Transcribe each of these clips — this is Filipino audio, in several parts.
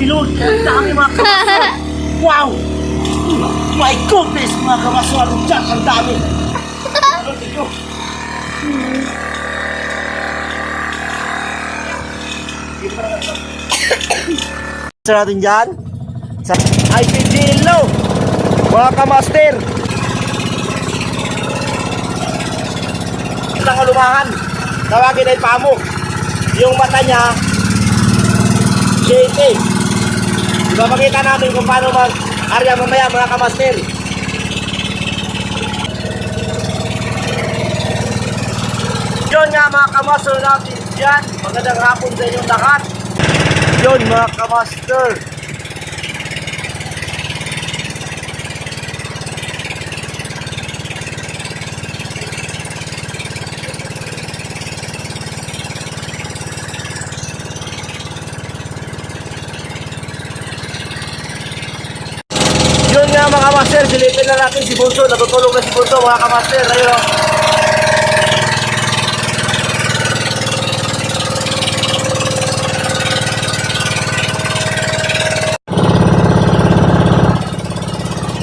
bilog. Ang dami mga kamaster. Wow! My goodness mga kamaster. Anong dyan? Ang dami. Sa natin dyan sa IPDLO mga kamaster. Ang alumahan tawagin ay pamo. Yung mata niya JT. Diba makita natin kung paano mag-arya mamaya mga kamaster. Yun nga mga kamaster natin dyan. Magandang hapon sa inyong lahat. Yun mga kamaster. Yun nga mga kamaster, silipin na natin si Bunso. Natutulog na si Bunso mga kamaster. Ayun o.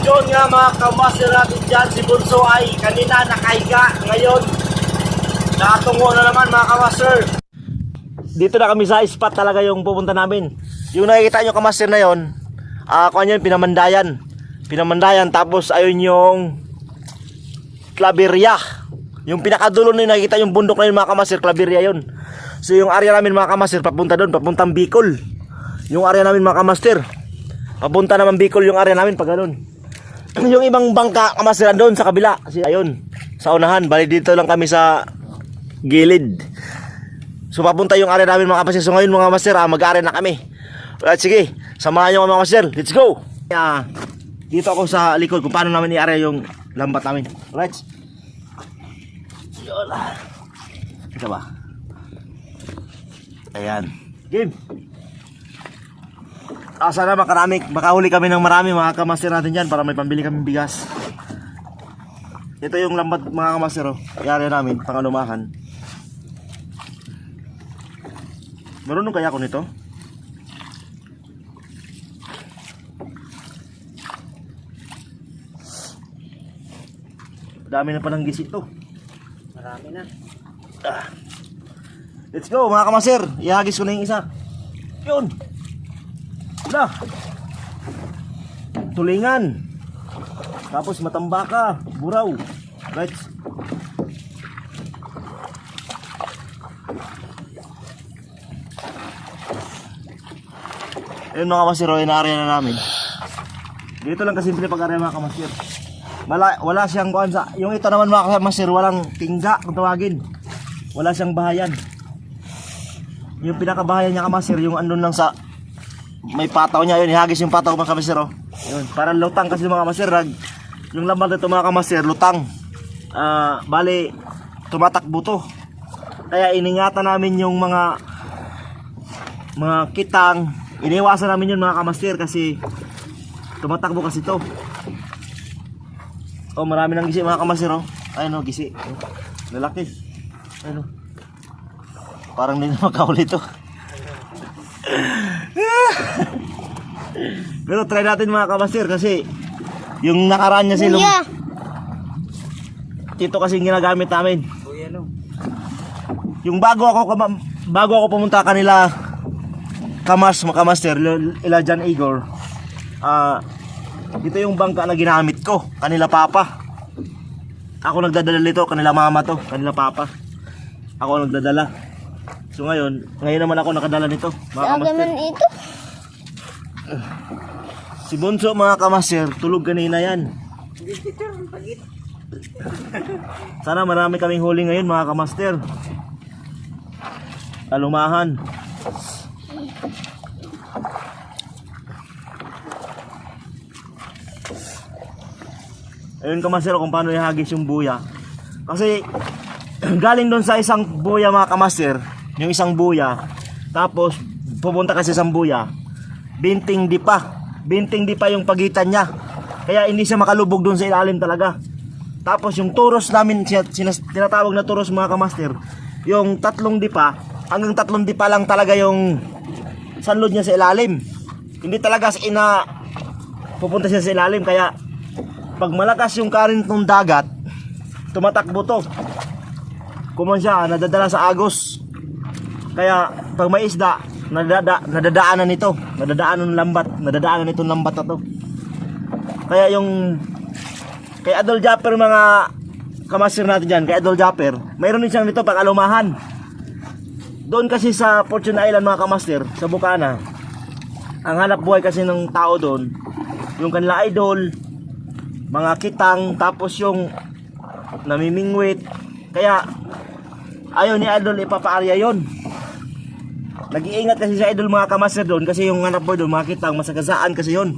Yun nga mga kamaster natin dyan, si Bunso ay kanina nakahiga. Ngayon, nakatungo na naman mga kamaster. Dito na kami sa spot talaga yung pupunta namin. Yung nakikita nyo kamaster na yun, kung ano yun, Pinamandayan, tapos ayun yung Claveria. Yung pinakadulo na yun, nakikita yung bundok na yun mga kamaster, Claveria yun. So yung area namin mga kamaster, papunta doon, papuntang Bicol. Yung area namin mga kamaster, papunta naman Bicol yung area namin pag ganun. Yung ibang bangka kamaster doon sa kabila. Kasi ayun, sa unahan, bali dito lang kami sa gilid. So papunta yung area namin mga kamaster. So ngayon mga kamaster, mag-area na kami. Alright, sige, samahan nyo mga kamaster, let's go. Dito ako sa likod kung paano namin i-area yung lambat namin. Alright. Yun. Ito ba? Ayan. Game. Sana makahuli kami ng marami mga kamaster natin dyan para may pambili kami bigas. Ito yung lambat mga kamaster. I-area namin, pangalumahan. Marunong kaya ako nito? Dami na palang gisik to. Marami na. Let's go mga kamaser. Ihagis ko na yung isa. Yun. Wala. Tulingan. Tapos matambaka. Buraw. Right. Ayun mga kamaser. Ina-area na namin. Dito lang kasimple pag-area mga kamaser. Wala siyang kuan sa yung ito naman mga kamaster, walang tingga kung tawagin. Wala siyang bahayan. Yung pinakabahayan niya kamaster, yung andun lang sa may pataw niya, yun ihagis yung pataw mga kamaster oh. Yun, parang lutang kasi mga kamaster, yung lambat nito mga kamaster, lutang. Bali tumatakbo to. Kaya iningatan namin yung mga kitang, iniwasan namin yun mga kamaster kasi tumatakbo kasi to. Oh, marami ng gisi mga kamaster oh. Ayun oh, gisi. Oh, lalaki. Ayun oh. Parang hindi na makahuli to. Pero try natin mga kamaster kasi yung nakaraan niya silong ito kasi ginagamit namin. Yung bago ako pumunta kanila mga kamaster, ila John Igor. Dito yung bangka na ginamit ko, kanila papa. Ako nagdadala nito, kanila mama to, kanila papa. Ako nagdadala. So ngayon naman ako nakadala nito, mga kamaster. Ito? Si Bunso mga kamaster, tulog kanina yan. Sana marami kaming huli ngayon mga kamaster. Talumahan. Ayun kamaster kung paano ihagis yung buya. Kasi galing doon sa isang buya mga kamaster, yung isang buya. Tapos pupunta kasi sa isang buya. Binting di pa yung pagitan niya. Kaya hindi siya makalubog doon sa ilalim talaga. Tapos yung turos namin, tinatawag na turos mga kamaster, yung 3 dipa, hanggang 3 dipa lang talaga yung sanlod niya sa ilalim. Hindi talaga as in na pupunta siya sa ilalim. Kaya pag malakas yung current ng dagat, tumatakbo to. Kuman siya, nadadala sa agos. Kaya pag may isda, nadadaanan nito. Nadadaanan ng lambat. Nadadaanan nitong lambat na to. Kaya yung kay Idol Japper mga kamaster natin dyan, kay Idol Japper, mayroon din siyang nito pang alumahan. Doon kasi sa Fortune Island mga kamaster, sa Bukana, ang hanap buhay kasi ng tao doon, yung kanila idol, mga kitang, tapos yung namimingwit. Kaya ayaw ni Idol ipapaarya yon. Nag-iingat kasi sa Idol mga kamaster doon kasi yung hanap buhay doon, mga kitang, masagasaan kasi yon.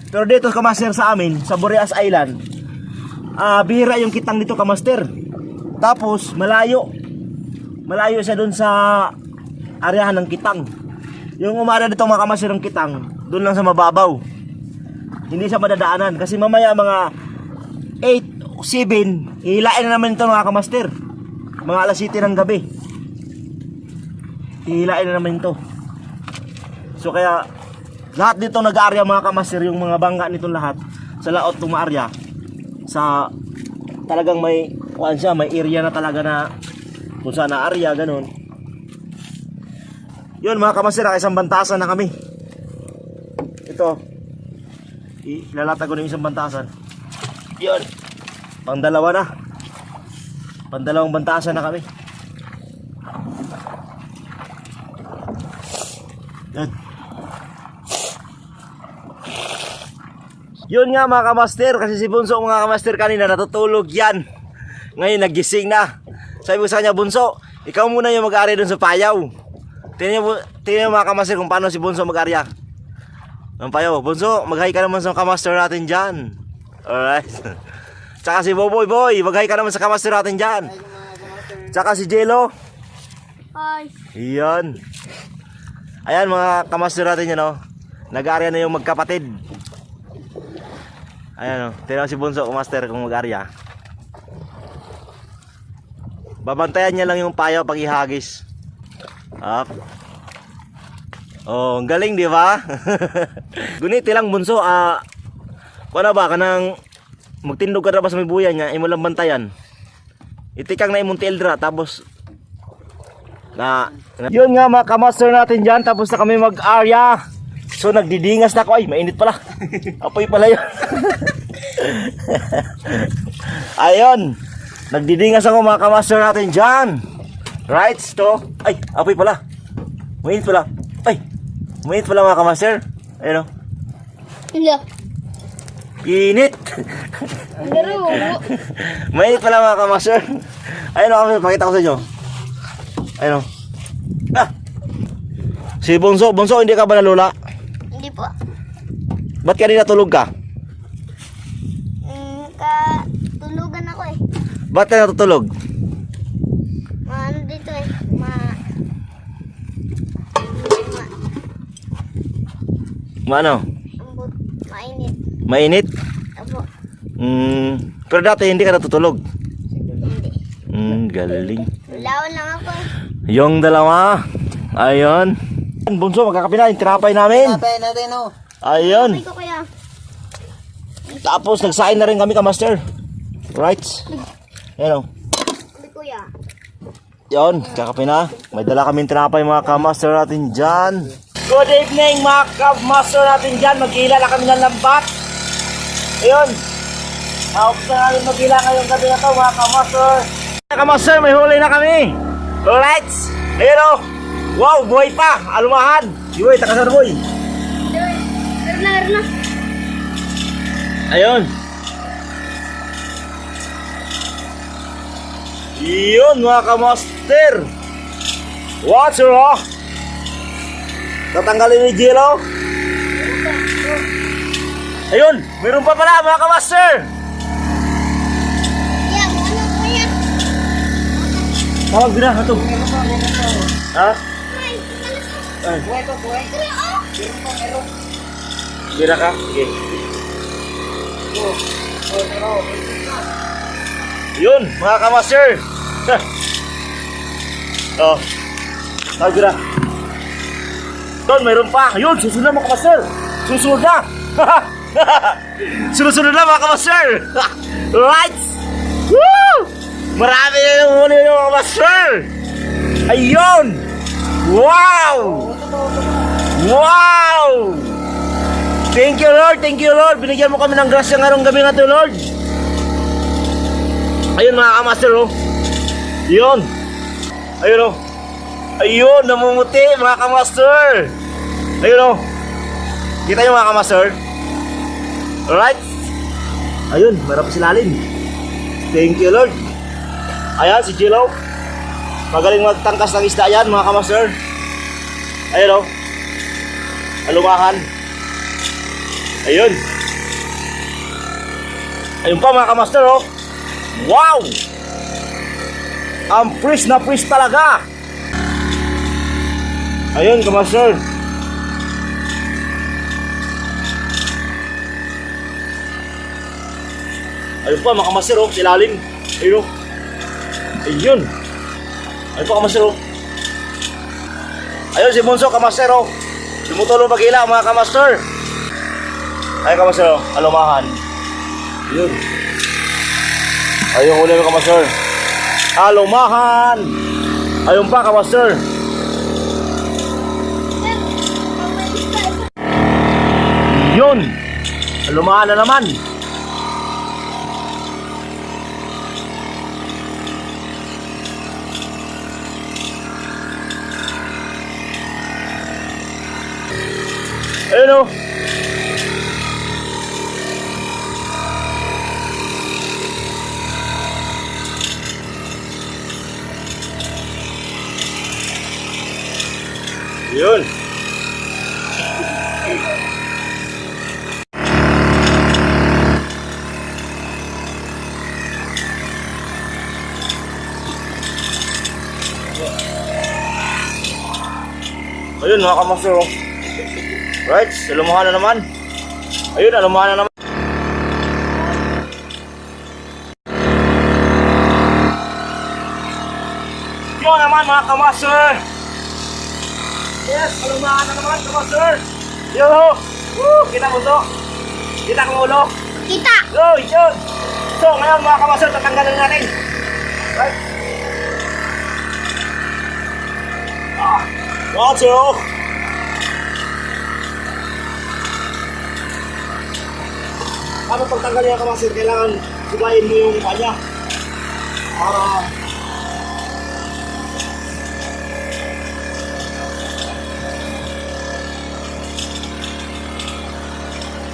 Pero dito kamaster sa amin, sa Boreas Island, bihira yung kitang dito kamaster. Tapos malayo siya doon sa areahan ng kitang. Yung umara dito mga kamaster ng kitang, doon lang sa mababaw. Hindi siya madadaanan kasi mamaya mga 8, 7 hihilain na naman ito mga kamaster. Mga alas 7 ng gabi hihilain na naman ito. So kaya lahat dito nag-aarya mga kamaster, yung mga bangga nitong lahat sa laot ng maarya, sa talagang may kuan siya, may area na talaga na kung saan na-area, ganun. Yun mga kamaster, isang bantasan na kami. Ito, ilalata ko na yung isang bantasan. Yun, pangdalawa na. Pandalawang bantasan na kami. Yun. Yun nga mga kamaster, kasi si Bunso mga kamaster kanina natutulog yan. Ngayon nagising na. Sabi ko sa kanya, Bunso, ikaw muna yung mag-ari dun sa payaw. Tingnan mga kamaster kung paano si Bunso mag-arya ng payaw. Bunso, mag-hi ka naman sa kamaster natin dyan. Alright. Tsaka si Boboy Boy, mag-hi ka naman sa kamaster natin dyan. Tsaka si Jello. Hi. Iyan. Ayan mga kamaster natin yan, oh. Nag-arya na yung magkapatid. Ayan, oh. Tingnan si Bunso kamaster kung mag-arya. Babantayan niya lang yung payaw pag ihagis. Up. Oh, ang galing di ba? Guniti lang Bunso, kuana ba kanang magtindog ka ra ba sa may buyan niya, imo lang bantayan. Itikang na imong tildra tapos yun nga mga kamaster natin diyan, tapos na kami mag-arya. So nagdidingas na ako, ay mainit pala. Apoy pala yun. Ayun. Nagdidingas ako mga kamaster natin dyan. Right, to. Ay, apoy pala. Mainit pala. Ay, mainit pala mga kamaster. Ayun o. Hello. Init. Mainit pala mga kamaster. Ayun o, pakita ko sa inyo. Ayun o. Si Bunso. Bunso, hindi ka ba nalula? Hindi po. Ba't ka rin natulog ka? Tulugan ako eh. Ba't ka natutulog? Ano dito eh. Ano? Ambot. Mainit. Mainit? Apo. Pero dati hindi ka natutulog. Hindi. Galing. Lawan lang ako eh. Yung dalawa. Ayun. Bunso, magkakape na. Yung tinapay namin. Tinapay natin, oh. Ayun. Ito kuya. Tapos nagsain na rin kami ka master. Right? Ayun o. Sabi kuya. Yun, kakape na. May dala kaming tinapay mga ka-master natin dyan. Good evening mga ka-master natin dyan. Maghila kami ng lambat. Ayun. Nakapos na namin maghila ngayong gabi na to mga ka-master. Mga ka-master, may huli na kami. Alright. Ayun o. Wow, buhay pa. Alumahan. Iwoy, takasar boy. Erna. Ayun. Yun mga ka-master. Watch her oh. Tatanggalin ni Jello. Ayun, meron pa pala mga ka-master. Kuya, ano kuya? Tawag na ito. Ha? Ay, Buhay ko, buhay. bira ka? Sige. Yun, mga ka-master. Oh. Tawag na. Doon, mayroon pa. Yun, susunod na mga kamaster. Susunod na. Susunod na mga kamaster. Right. Woo! Marami na yung huli mga kamaster. Ayun. Wow. Wow. Thank you Lord, thank you Lord. Binigyan mo kami ng grasya ngayong gabi na to Lord. Ayun mga kamaster oh. Yun. Ayun oh. Ayun, namumuti mga kamaster. Ayun oh. Kita nyo mga kamaster. Alright. Ayun, meron pa silalim. Thank you Lord. Ayan si Jilaw. Magaling magtangkas ng isda yan mga kamaster. Ayun oh. Alumahan. Ayun. Ayun pa mga kamaster oh. Wow! Ang fresh na fresh talaga. Ayun kamaster. Ayun pa mga kamaster oh. Silalim. Ayun oh. Ayun. Ayun pa kamaster oh. Ayun si Bunso kamaster oh. Tumutulong pag-ila mga kamaster. Ayun kamaster oh. Alumahan. Ayun. Ayun huli ng kamaster. Alumahan. Ayun pa kamaster. Yun. Alumahan na naman. Ayun o. Yun. Ayun mga kamaster oh. Right, alumahan na naman. Ayun, alumahan na naman. Yun naman mga kamaster. Yes, alumahan na naman kamaster. Yo, kita mo to. Kita ko ulo. Kita. Yo, yun. So, ngayon mga kamaster, tatanggalin natin. Right. Watch oh. Ano pagtanggal niya kamaster, kailangan subayin mo yung kanya para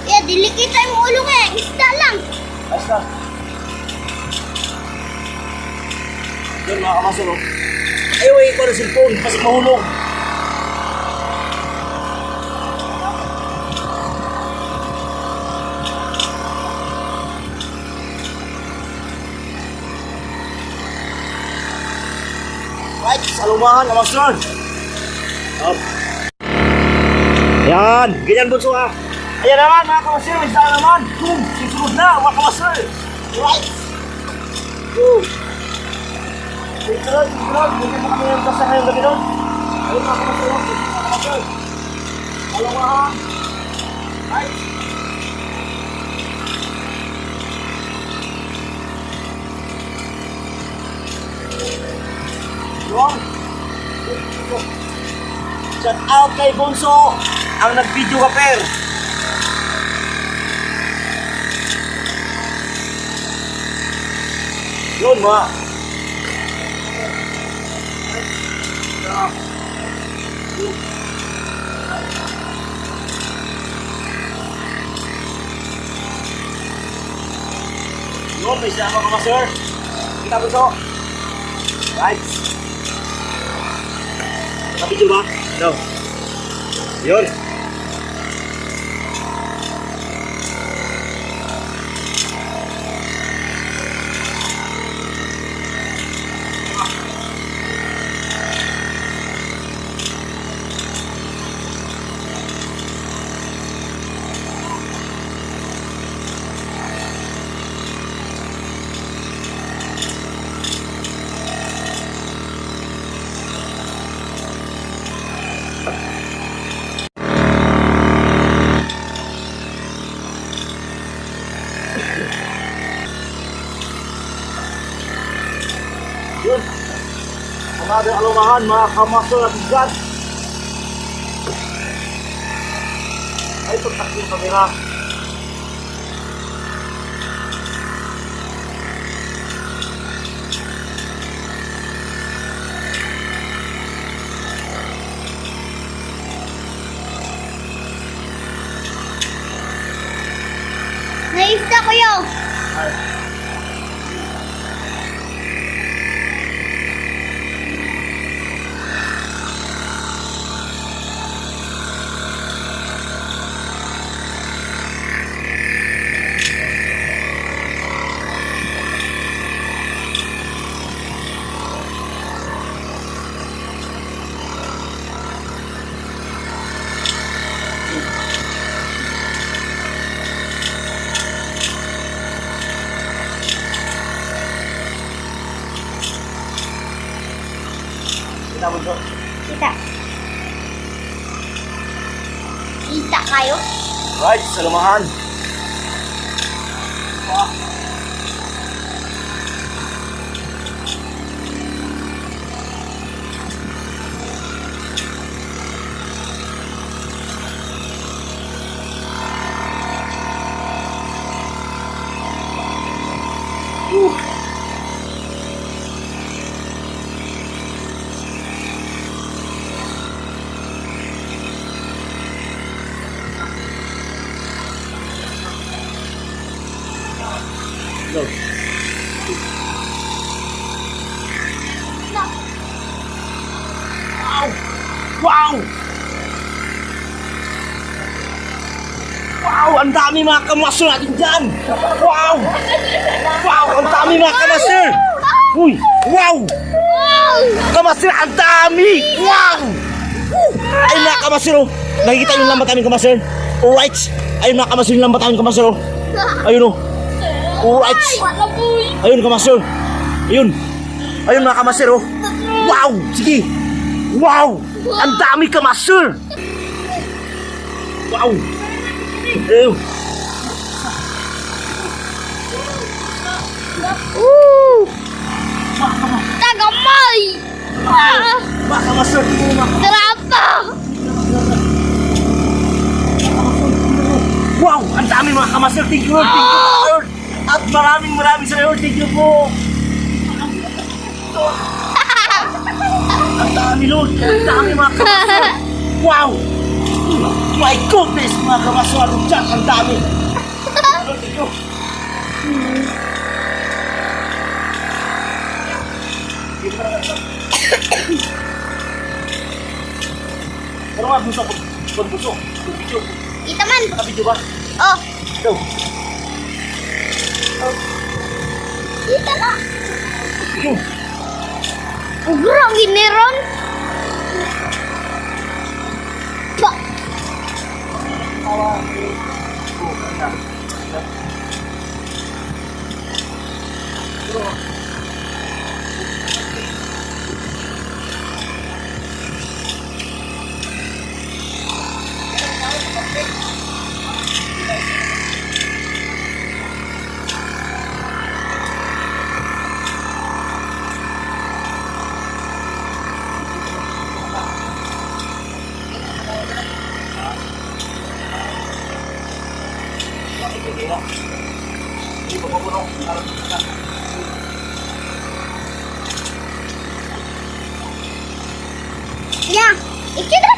Ya, dili kita yung ulo nga. Isda lang. basta yun mga kamaster oh. Ayaw ko ng cellphone kasi mahulog. Right, salumahan na master. Up. Ayan, ganyan bunso ha. Ayan naman mga kamaster, may saan naman. Boom, sisunod na mga kamaster. Right. Boom. Sisunod, ganyan na kami yung basta ngayong gabi doon. Ayun mga kamaster, mga kamaster. Salumahan. Right. Shout out kay Bunso ang nag-video ka per. Yun mga yun, may siya mga sir. Kita Bunso. Right. Naka-video ba? No. Yun. Salumahan mga kamaster at dyan. Ay, pagtak yung kamera. Naista ko yun. Ay. Kita mo ito. Kita. Kita kayo? Right, salumahan. Go. Wow! Wow! Wow! Ang dami mga kamaster natin dyan! Wow! Wow! Ang dami mga kamaster! Uy! Wow! Wow! Kamaster, ang dami! Wow! Ay mga kamaster, oh! Nakikita yung lambat namin kamaster? Alright! Ayun mga kamaster yung lambat namin kamaster, oh! Ayun, oh! Alright! Ayun kamaster! Ayun! Ayun mga kamaster, oh! Wow! Sige! Wow! Ang dami kamaster! Wow! Ayun! Woo! Tagamay! Ah! Mga kamaster! Sarap to! Wow! Ang dami mga kamaster! Thank you Lord! Thank you Lord! At maraming salamat Lord! Thank you po! Ang dami Lord! Ang dami mga kamaster! Wow! My goodness mga kamaster! Ano dyan? Ang dami! Lord, thank you! Ano nga gusto ko? Pagbuso? Video? Kita man! Nakabidyo ba? Oh! Ito! Kita ka! Ito! Ugrang giniron! Ba! Ya! Ikita!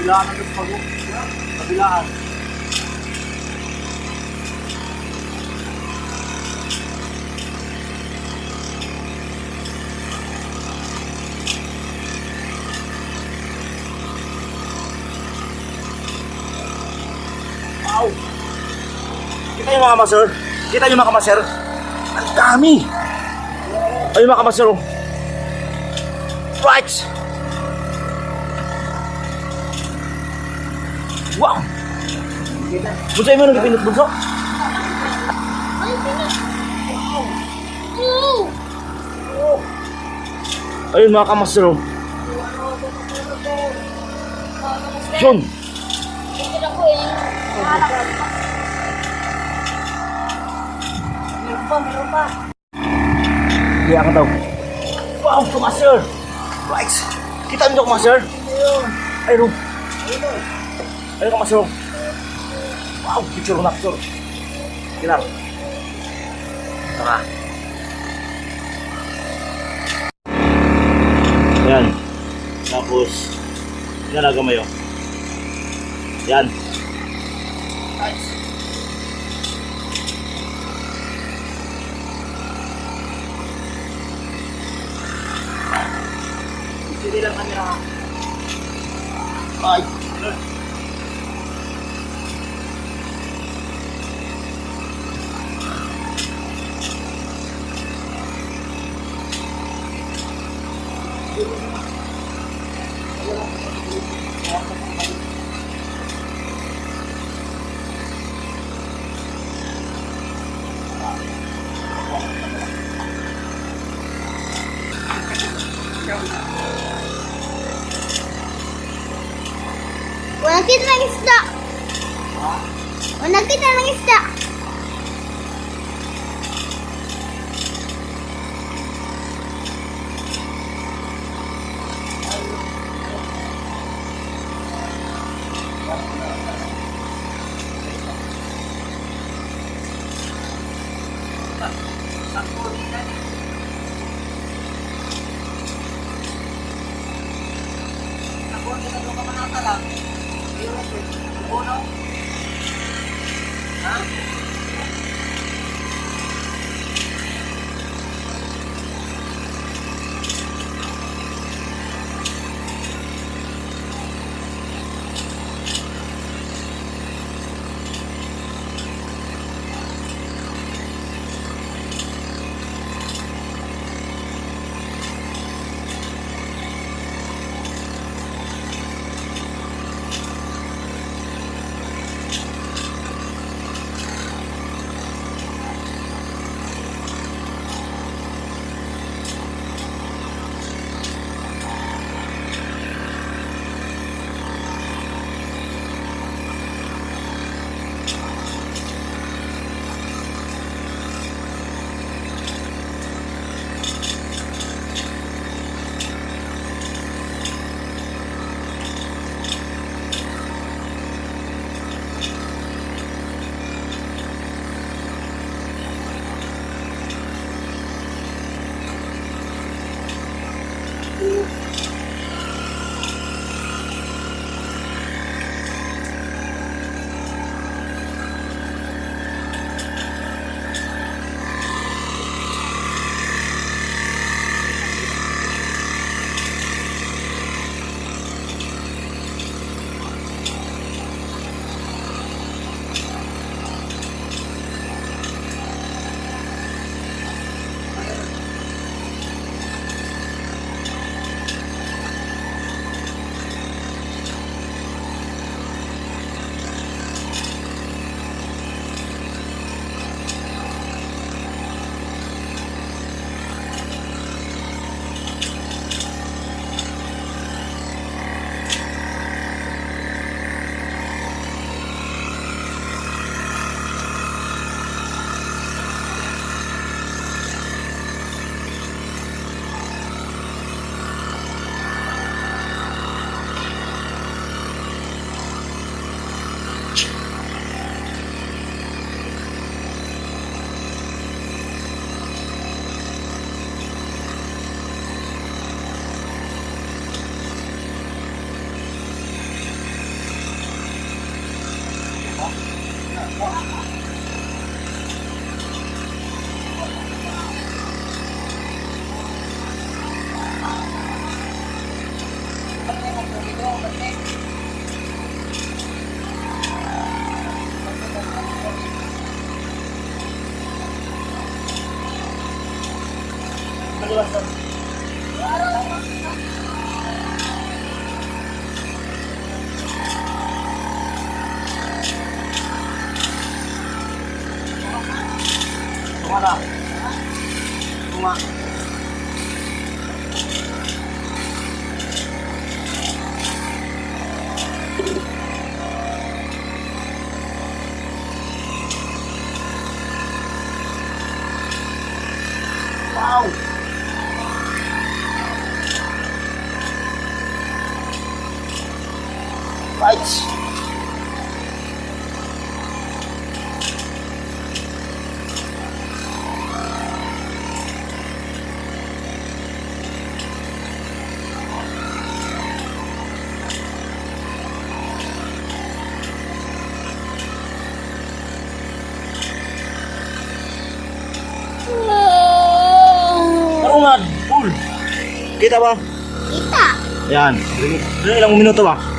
Kabilaan ang pag Kabilaan. Wow! Kita nyo mga kamaster? Kita nyo mga kamaster? Ang dami! Ayun mga kamaster, oh. Right! Wow! Bunsay mo nang ipinit bunso? Ay, pinag. Oo. Ayun mga kamaster, oh. Yun! Ito ko eh. Meron pa. Kaya ka daw. Wow, kamaster! Right! Kita nyo kamaster? Ayun, oh. Ayun kamaster, oh. Wow, picture na picture. Kilar. Tara. Yan. Tapos, yan agamayo. Yan. Hindi lang kamera. Ay. Wala kita ng isda. Wala kita ng isda. kaliwas doon. Tuma na. Tuma. Wow! Right! Karungan! Full! Kita ba? Kita. Yan. Ilang minuto ba?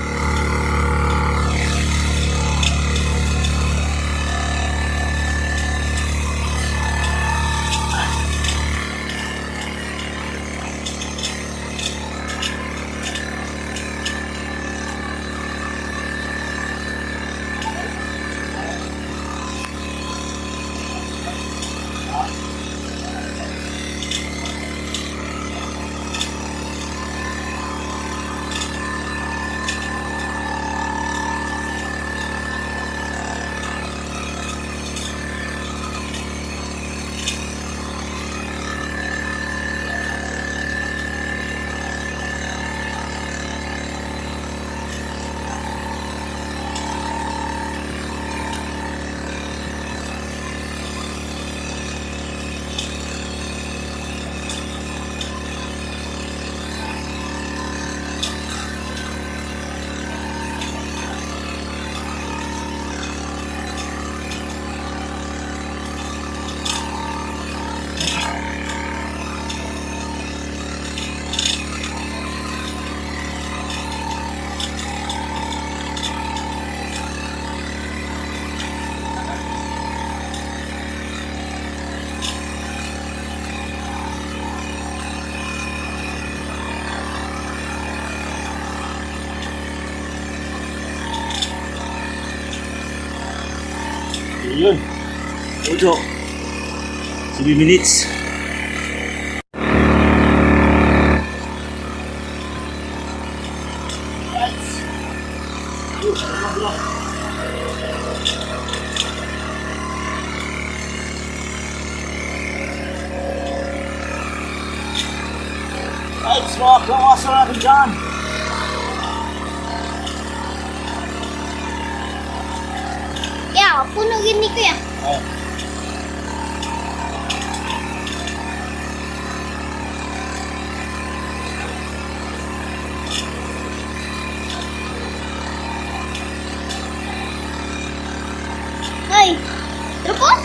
Yun. 7 minutes. Ay, mga kawasan natin dyan. Ya, puno gini ko ya. Oh. Ay, terus?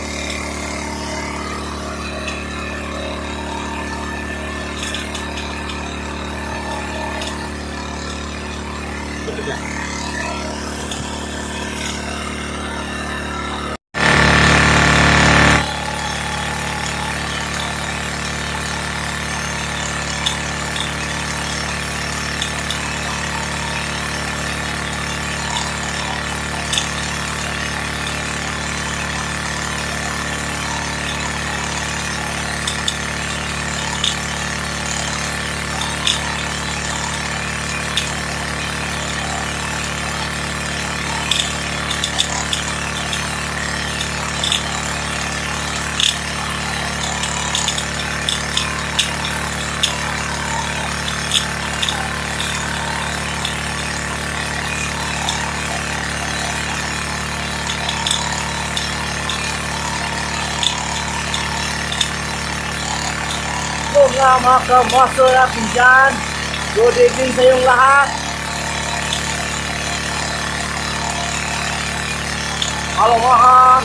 So nga mga kamoso natin dyan, good evening sa iyong lahat. Kalokohan.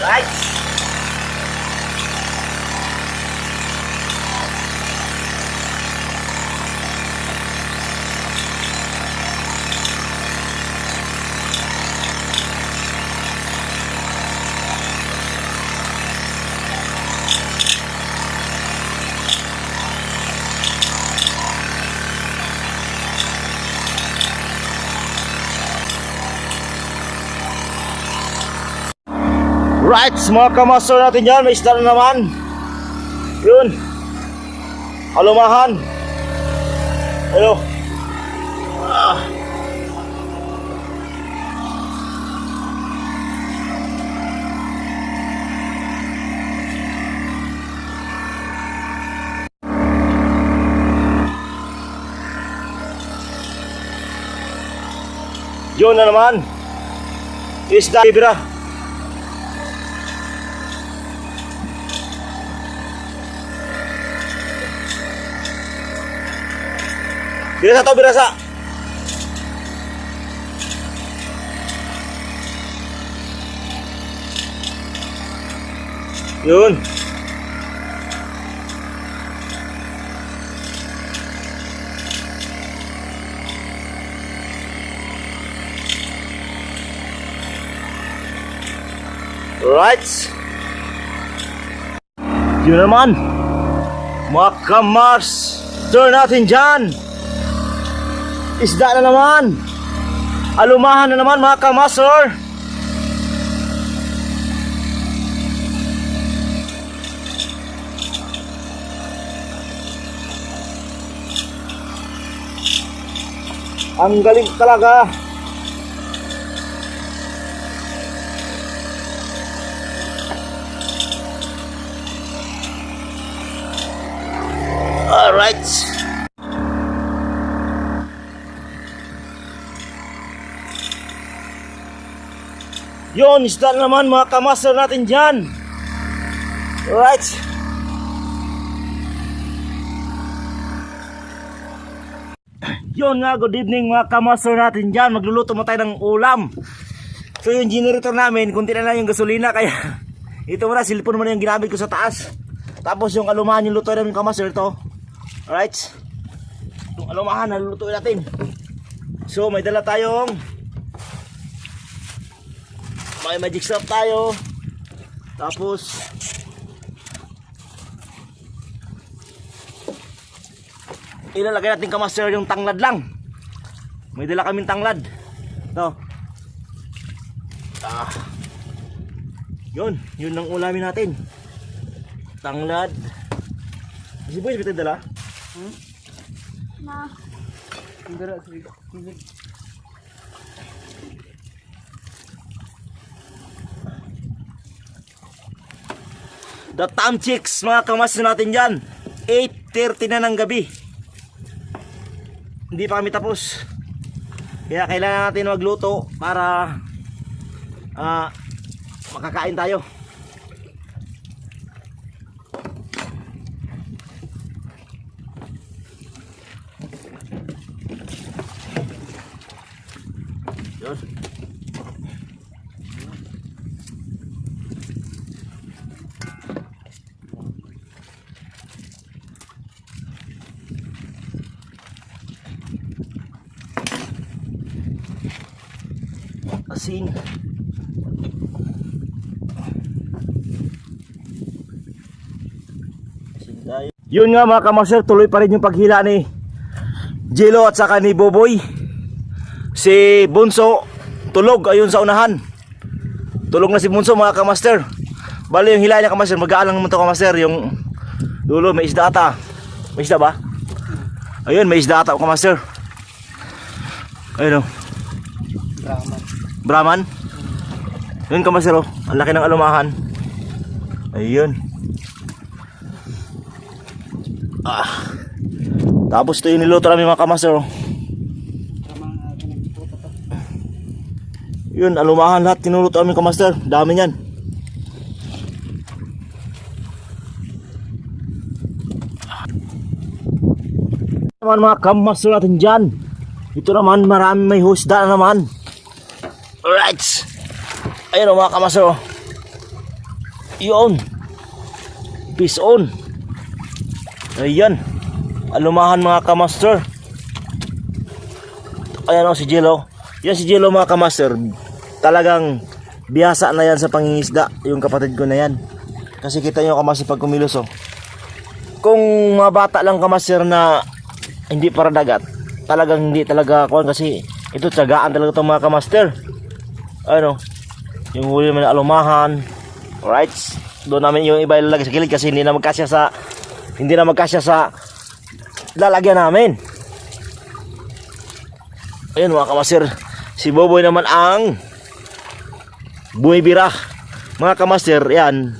Right. Right, mga kamaster natin dyan, may isda na naman. Yun. Alumahan. Ano? Ah. Yun na naman. Isda, ibira. Birasa to, birasa. Yun. Right. Yun naman. Mga kamars. Turn natin dyan. Isda na naman. Alumahan na naman mga kamaster. Ang galing talaga. Alright. Yun, isda na naman mga kamaster natin dyan. Alright. Yun nga, good evening mga kamaster natin dyan. Magluluto mo tayo ng ulam. So yung generator namin, kunti na lang yung gasolina. Kaya ito muna, silpon muna yung ginamit ko sa taas. Tapos yung alumahan yung luto namin kamaster ito. Alright. Yung alumahan, nalulutuin natin. So may dala tayong may magic sarap tayo. Tapos ilalagay natin kamaster yung tanglad lang. May dala kaming tanglad. Ito. Yun ang ulamin natin. Tanglad. Si boy, bitin dala? Na. The time chicks mga kamaster natin dyan, 8:30 na ng gabi. Hindi pa kami tapos. Kaya kailangan natin magluto para makakain tayo. Yun. Asin. Yun nga mga kamaster, tuloy pa rin yung paghila ni Jello at saka ni Boboy. Si Bunso tulog ayun sa unahan. Tulog na si Bunso mga kamaster. Bali yung hila niya kamaster, mag-aalang naman to kamaster. Yung dulo may isda ata. May isda ba? Ayun, may isda ata kamaster. Ayun o. Brahman. Yun kamaster o. Ang laki ng alumahan. Ayun. Tapos ito yung niluto namin mga kamaster o. Yun, alumahan lahat tinuluto namin kamaster. Dami niyan. Naman mga kamaster natin dyan. Ito naman marami may husda na naman. Alright. Ayun o mga kamaster o. Yun. Peace on. Ayan. Alumahan mga kamaster. Ayan o si Jello. Yan si Jello mga kamaster. Talagang biyasa na yan sa pangingisda. Yung kapatid ko na yan. Kasi kita nyo kamaster pag kumilos o. Kung mga bata lang kamaster na hindi para dagat, talagang hindi talaga kuhan kasi ito tiyagaan talaga itong mga kamaster. Ano? Yung huli naman na alumahan. Alright. Doon namin yung iba ilalagay sa gilid kasi hindi na magkasya sa lalagyan namin. Ayun mga kamaster, si Boboy naman ang bumibira. Mga kamaster, yan.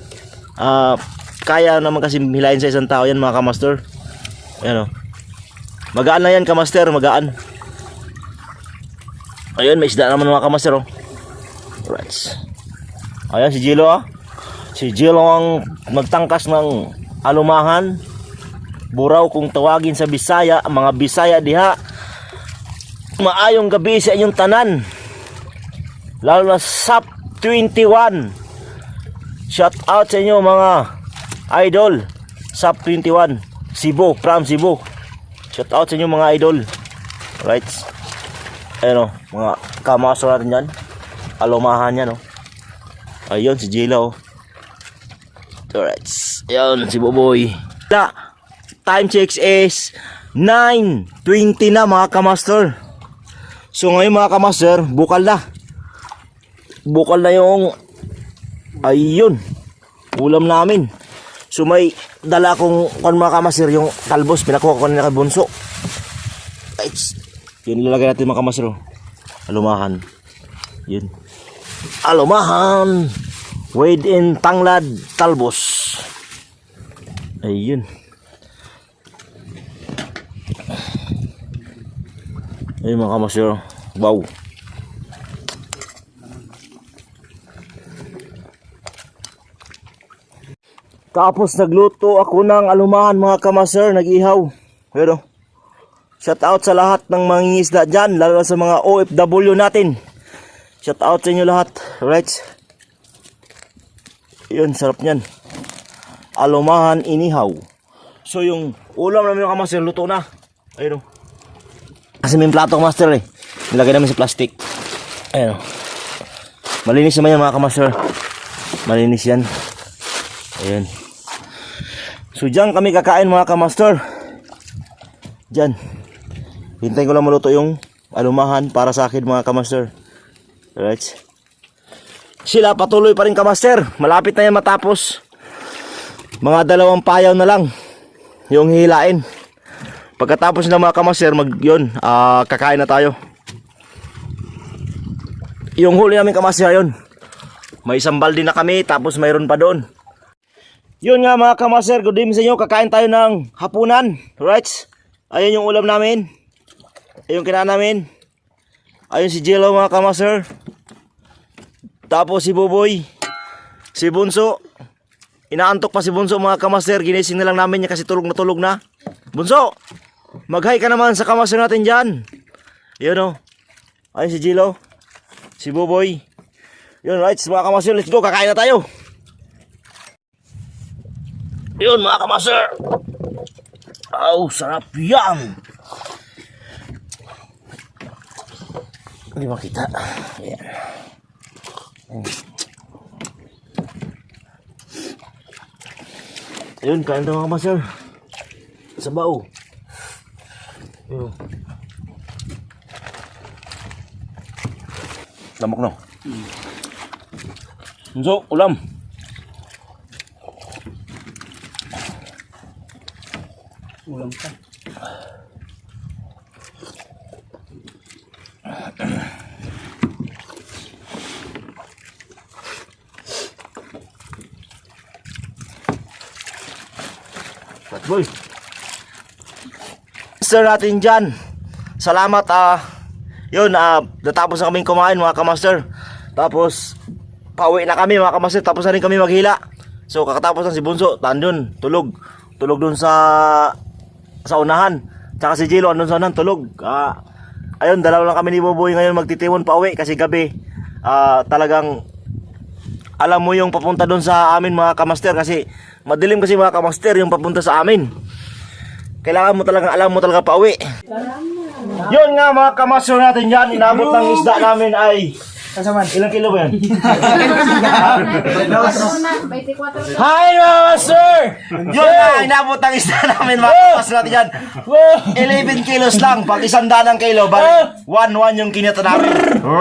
Kaya naman kasi hilain sa isang tao yan mga kamaster. Ayan o. Magaan na yan kamaster, magaan. Ayun, may isda naman mga kamaster o. Right. Ayan si Jello ah. Si Jello ang magtangkas ng alumahan. Buraw kung tawagin sa Bisaya, mga Bisaya diha. Maayong gabi sa inyong tanan. Lalo na SAP 21. Shout out sa inyo mga idol. SAP 21 Cebu, from Cebu. Shout out sa inyo mga idol. Right. Ayun o, mga kamaso natin yan. Alumahan yan o. Ayun si Jello. Alright. Ayun si Boboy. Time checks is 9:20 na mga kamaster. So ngayon mga kamaster, bukal na. Bukal na yung ayun, ulam namin. So may dala akong mga kamaster, yung talbos, pinakuha ko na kay Bunso. Yun ilalagay natin mga kamaster. Alumahan. Yun. Alumahan. Wade in tanglad talbos. Ayun. Ayun mga kamaster. Wow. Tapos nagluto ako ng alumahan mga kamaster. Nag-ihaw. Pero shout out sa lahat ng mangingisda dyan. Lalo sa mga OFW natin. Shout out sa inyo lahat. Right. Yun, sarap nyan. Alumahan inihaw. So yung ulam namin mga kamaster, luto na. Ayun o. Kasi may plato master eh. Nilagay namin sa plastic. Ayun o. Malinis naman yan mga kamaster. Malinis yan. Ayun. So dyan kami kakain mga kamaster. Dyan. Hintayin ko lang maluto yung alumahan para sa akin mga kamaster. Alright. Sila patuloy pa rin kamaster. Malapit na yan matapos. Mga 2 payaw na lang yung hilain. Pagkatapos na mga kamaster, kakain na tayo. Yung huli namin kamaster yun. May isang balde na kami, tapos mayroon pa doon. Yun nga mga kamaster, good evening sa inyo. Kakain tayo ng hapunan. Right? Ayun yung ulam namin. Ayun kinain namin. Ayun si Jello mga kamaster. Tapos si Boboy. Si Bunso. Inaantok pa si Bunso mga kamaster. Ginising na lang namin niya kasi tulog na. Bunso! Mag-hi ka naman sa kamaster natin dyan. Yun o. Ayun si Jello. Si Boboy. Yun right mga kamaster. Let's go. Kakain na tayo. Yun mga kamaster. Oh, sarap yan. Hindi makita. Ayan. Ayun, kain tayo mga kamaster. Sabaw. Ayun. Lamok no. So, ulam. Ulam ka. Boy. Sir natin dyan. Salamat yun, natapos na kaming kumain mga kamaster. Tapos pauwi na kami mga kamaster. Tapos na rin kami maghila. So kakatapos na si Bunso, tandun, tulog dun sa unahan. Tsaka si Jello andun sa unahan, tulog. Ayun, dalawa lang kami ni Boboy ngayon magtitiwon pauwi kasi gabi. Talagang alam mo yung papunta doon sa amin mga kamaster, kasi madilim kasi mga kamaster yung papunta sa amin. Kailangan mo talaga, alam mo talaga pauwi. Yun nga mga kamaster natin yan, inabot ng isda namin ay ilang kilo ba yan? Hi mga master! Yun nga, inabot ng isda namin mga kamaster natin yan. 11 kilos lang, pag 100 ang kilo, bali 1-1 yung kinita namin.